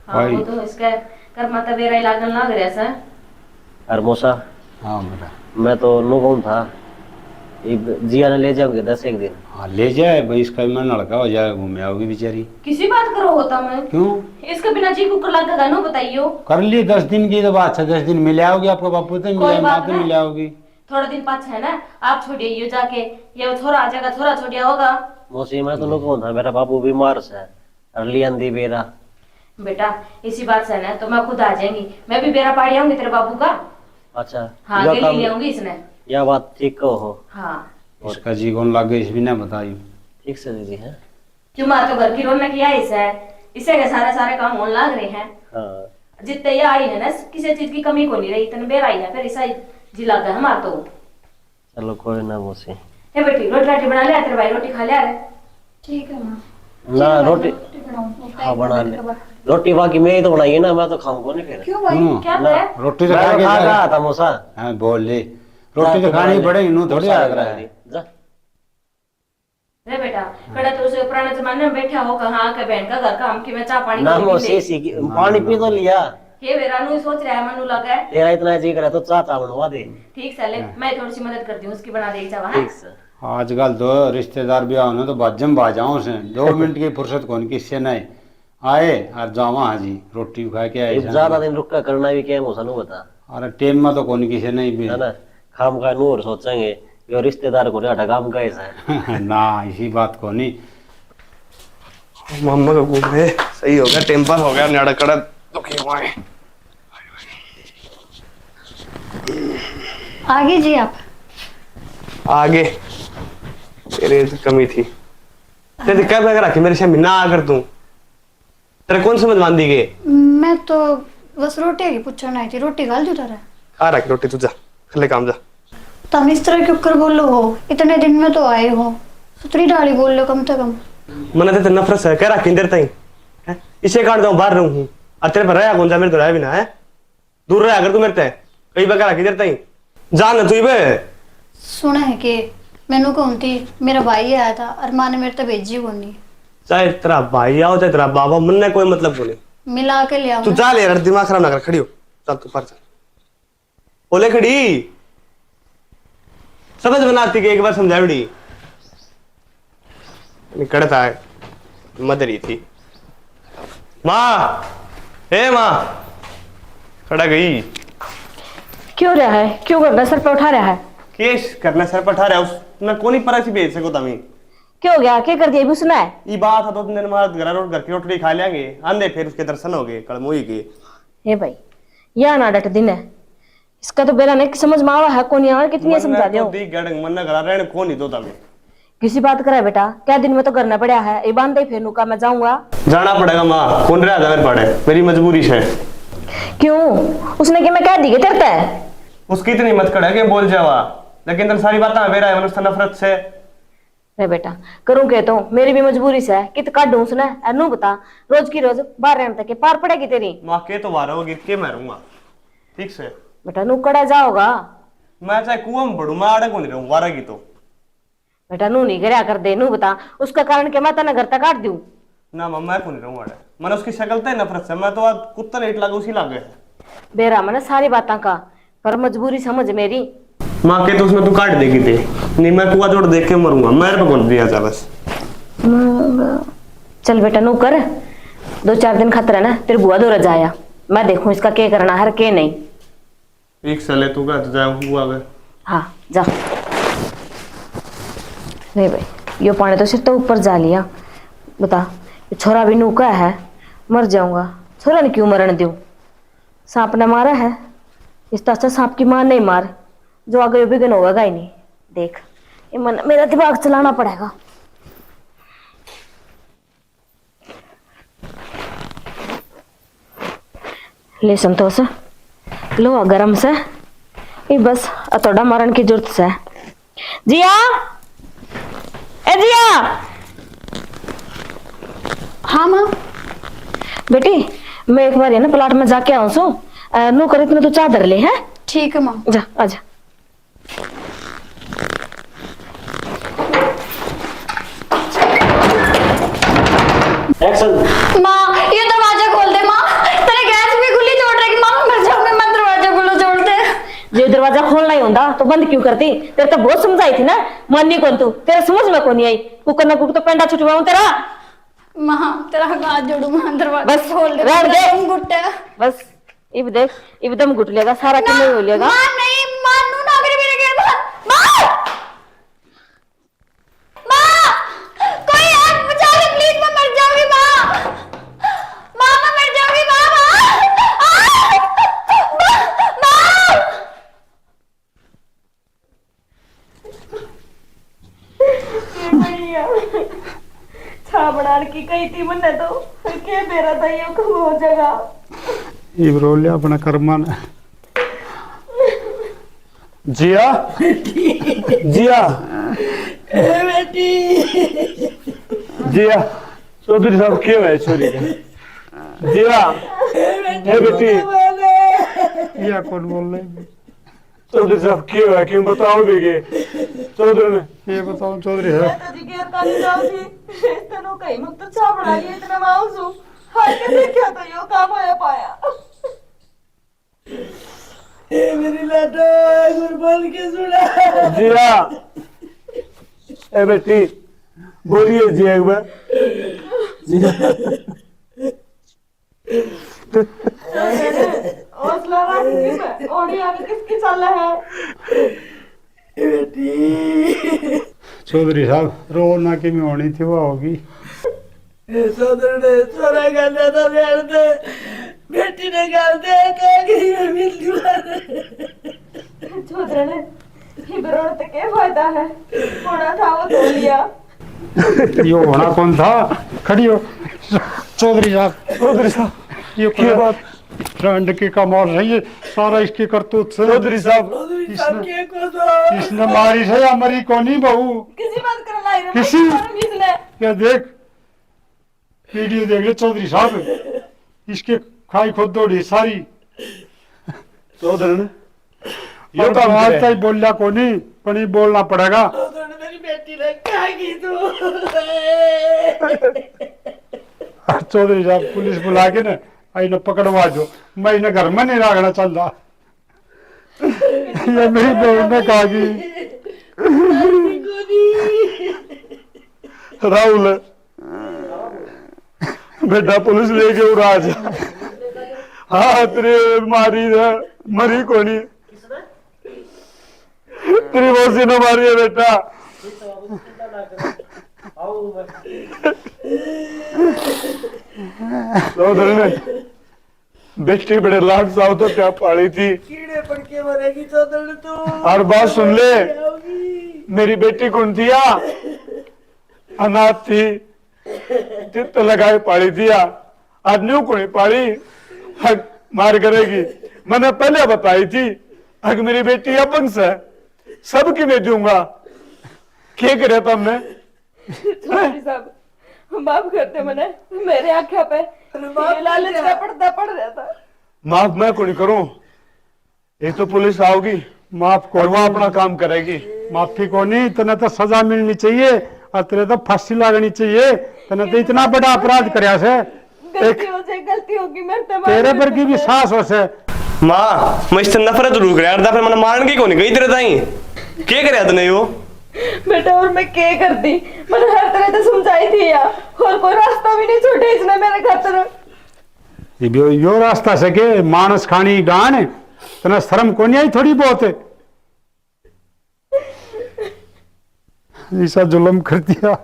हाँ वो तो इसका कर्म तो बेरा ही लागन लाग रहा है। और मौसा हाँ बेटा, मैं तो नो कौन था, जिया ने ले जाओगे 10 एक दिन। हाँ ले जाए भाई, इसका भी मन लड़का हो जाए, घूमे आओगी बेचारी। किसी बात करो होता मैं क्यों? इसके बिना जी कुकर लगेगा नो, बताइयो। कर ली 10 दिन की तो बात है, 10 दिन मिले आओगी, आपको बापू तो कोई मिले, बात माँ तो नहीं। मिले आओगी। थोड़ा दिन पाछे है ना, आप छोड़िए यो जाके, ये थोड़ा आ जाएगा, थोड़ा छोड़िया होगा। मौसी मैं तो नो कौन था, मेरा बाबू बीमार से और लियांदी बेरा। बेटा इसी बात से ना तो मैं खुद आ जाएंगी, मैं भी बेरा पाड़ी आऊंगी तेरे बाबू का। अच्छा हाँ यह गेली काम- ले आऊंगी इसने। यह बात ठीक कहो। हाँ उसका जी कौन लग गई, इस भी ना बताइयो। ठीक से दीदी है। क्यों माँ तो घर की रौनक किया इसे के सारे काम होने लग रहे हैं। हाँ जितने ये आई है ना, किसी चीज की कमी को नहीं रही, इतने बेर आई है, फिर ऐसा जी लग गया हमारा तो। चलो कोई ना मौसी। हे बेटी रोटी राटी बना लिया, तेरे भाई रोटी खा लिया रे। ठीक है माँ। ना रोटी बनाऊं? हाँ बना ले, रोटी बाकी मैं ही तो बनाई है ना, मैं तो खाऊंगा नहीं फिर। क्यों भाई? क्या ना, है? रोटी तो मैं खा तो के खा जा। रहा था मौसा। हाँ बोल ले, रोटी तो खानी पड़ेगी, नू थोड़ी आ रहा है। जा। रे बेटा कड़ा तो उसे पुराने जमाने में बैठा होगा, हाँ के बहन का घर का हम की में चाय पानी ना को भी मौसी ले। सी पानी पी तो लिया, ये बेरा नु सोच रहा है मनु लगा है। तेरा इतना जी करे तो चाचा बनवा दे। ठीक से ले, मैं थोड़ी सी मदद करती हूँ उसकी, बना देगी चाय। हाँ ठीक से। आजकल तो रिश्तेदार भी आओ ना तो बाजम बाजाओ से 2 मिनट की फुर्सत कौन किससे नहीं आए और जावा हाजी रोटी खा के आए। ज्यादा दिन रुक कर करना भी क्या है मौसा नू बता, अरे टाइम में तो कौन किसे नहीं भी है ना। खाम का नूर सोचेंगे ये रिश्तेदार को हटा काम कैसा है। ना इसी बात को नहीं। मम्मा का घूम है सही हो गया, टेम्पर हो गया, न्याड़ा कड़ा दुखी हुआ है। आगे जी आप। आगे तेरे से कमी थी, तेरे क्या लग रहा कि मेरे से मिलना आकर तू तेरे कौन समझ मान दी गई? मैं तो बस रोटी की पूछना आई थी, रोटी गाल जो रहा है। खा रहा रोटी, तू जा खले काम जा। तुम इस तरह क्यों कर बोलो हो, इतने दिन में तो आए हो, सुतरी डाली बोल लो कम से कम। मैंने तेरे नफरत है, कह रहा किंदर तई इसे काट दो, बाहर रहूं और तेरे पर रहा कौन सा, मेरे तो रहा भी ना है, दूर रहा अगर तू मेरे तय कई बार कह किंदर तई जान ना तू बे। सुना है कि मैनू कौन थी, मेरा भाई आया था और माँ ने मेरे तो भेजी कौन नहीं। चाहे तेरा भाई आओ चाहे तेरा बाबा, मन ने कोई मतलब को नहीं, मिला के ले आओ तू ना। चाल यार दिमाग खराब ना कर, खड़ी हो चल तू पर चल। बोले खड़ी समझ बनाती कि एक बार समझा बड़ी निकड़ता है मदरी थी। माँ हे माँ खड़ा गई। क्यों रहा है, क्यों करना सर पे उठा रहा है? केस करना सर पर ठा रहा है, उसने कौन ही परा सी भेज सको तमी। क्यों हो गया, क्या कर दिया भी सुना है? ये बात है 2 दिन बाद घर की रोटी खा लेंगे आंधे, फिर उसके दर्शन हो गए कड़मोई के। हे भाई या ना डट दिन है इसका तो बेरा नहीं समझ में आवा है कौन यार कितनी समझा दियो दी गड़ंग मन करा रहने को नहीं दो तभी किसी बात करा बेटा क्या दिन में तो करना पड़ा है ये बांध फिर नुका मैं जाऊंगा जाना पड़ेगा माँ कौन रहा मेरे पड़े मेरी मजबूरी है क्यों उसने कि मैं कह दी तेरे है उसकी इतनी मत कड़े कि बोल जावा लेकिन तुम सारी बातें मेरा है मनुष्य नफरत से रे बेटा करूं के तो मेरी भी मजबूरी से कित काटूं उसने अनु बता रोज की रोज बाहर रहने तक के पार पड़ेगी तेरी माँ के तो वारा गिर के मारूंगा ठीक से बेटा नू कड़ा जाओगा मैं चाहे कुआं में पड़ू मैं आड़े को नहीं रहूं वारा की तो बेटा नू नहीं करया कर दे नू बता उसका कारण के मैं तेने घर तक काट दूं ना माँ मैं को नहीं रहूं आड़े मैंने उसकी शक्ल तो नफरत से मैं तो आज कुत्ता नहीं लागे उसी लागे है बेरा मैंने सारी बातें का पर मजबूरी समझ मेरी माँ के तो उसने तू काट देगी थे नहीं मैं कुआ जोड़ देख के मरूंगा मेरे पे कौन दिया जा बस चल बेटा नू कर 2-4 दिन खातर है ना तेरे बुआ दो जाया मैं देखूं इसका क्या करना है के नहीं एक साले तू का तो जाऊं हुआ गए हाँ जा नहीं भाई यो पानी तो सिर तो ऊपर जा लिया बता ये छोरा भी नूका है मर जाऊंगा छोरा ने क्यों मरण दूं सांप ने मारा है इस तरह से सांप की मार नहीं मार जो आगे बिगन होगा ही नहीं देख ये मन मेरा दिमाग चलाना पड़ेगा ले संतोष लो गरम से ये बस अतोड़ा मारन की जरूरत से जिया ए जिया हाँ माँ बेटी मैं एक बार है ना प्लाट में जाके आऊं सो नो करे इतना तो चादर ले है ठीक है माँ जा आजा एक्शन माँ ये दरवाजा खोल दे माँ तेरे गैस भी खुली छोड़ रही माँ मैं मर जाऊंगी मैं दरवाजा खुला छोड़ दे जो दरवाजा खोलना ही होता तो बंद क्यों करती तेरे तो बहुत समझाई थी ना माननी कौन तू तेरे समझ में कौन नहीं आई कुकर ना कुकर तो पेंडा छुटवाऊं तेरा माँ तेरा हाथ जोड़ू माँ दरवाजा बस खोल दे रहने दे। तुम गुट्टे बस इब देख इब दम घुट लेगा सारा किलो हो लेगा माँ नहीं मानू नौकरी मेरे घर में माँ माँ कोई हाथ बचा ले प्लीज मैं मर जाऊंगी माँ मैं मर जाऊंगी माँ छा बना की कही थी मन्ने तो के मेरा था ये कब हो जाएगा इब्रोलिया अपना कर्मान जिया जिया जिया चौधरी साहब क्यों है छोरी का जिया है बेटी या कौन बोल रहे चौधरी साहब क्यों है क्यों बताओ बेगे चौधरी ने ये बताओ चौधरी है जिया ए बेटी बोलिए जी एक बार चौधरी साहब रोना की में होनी थी वो होगी ये होना कौन था खड़ी हो चौधरी साहब ये क्या बात फ्रेंड की कमाल है ये सारा इसके करतूत से चौधरी साहब इसने मारी है या मरी को नहीं बहू किसी क्या देख वीडियो देख ले चौधरी साहब इसके खाई खुद दौड़ी सारी चौधरी ने ये तो आवाज तक बोलिया को नहीं पर नहीं बोलना पड़ेगा चौधरी साहब पुलिस बुला के ना आई न पकड़वा दो मैं इन्हें घर में नहीं रखना चाहता ये मेरी बहन ने कहा कि राहुल बेटा पुलिस लेके उड़ा जा हाँ तेरे मारी है मरी को नहीं तेरी मौसी ने मारी है बेटा बेटी बड़े लाड साहब तो क्या पाली थी। कीड़े पड़ के मरेगी चौधरी तू। और बात सुन ले, मेरी बेटी कौन थी या अनाथ थी, चित्त लगाए पाली थी या आज न्यू को नहीं पाली, हक मार करेगी। मैंने पहले बताई थी हक मेरी बेटी अपंग है, सबकी मैं दूंगा। क्या करे तब मैं चौधरी साहब माफ करते मने, मेरे आंखों पे ये लालच का पर्दा पड़ रहा था। माफ मैं को नहीं करूं, ये तो पुलिस आओगी माफ कर, वो अपना काम करेगी। माफी को नहीं, तने तो सजा मिलनी चाहिए और तेरे तो फांसी लगनी चाहिए। तने तो इतना बड़ा अपराध करया से, गलती होगी मेरे से, तेरे पर की भी साहस हो से। माँ मैं इससे नफरत रुक रहा यार, फिर मैंने मारन की कौन गई तेरे ताई, क्या करे तने यो? बेटा और मैं क्या करती, मैंने हर तरह से समझाई थी यार, और कोई रास्ता भी नहीं छोड़े इसने मेरे खातिर। यो रास्ता से के मानस खानी गान, तना शर्म को नहीं आई थोड़ी बहुत? ऐसा जुल्म कर दिया।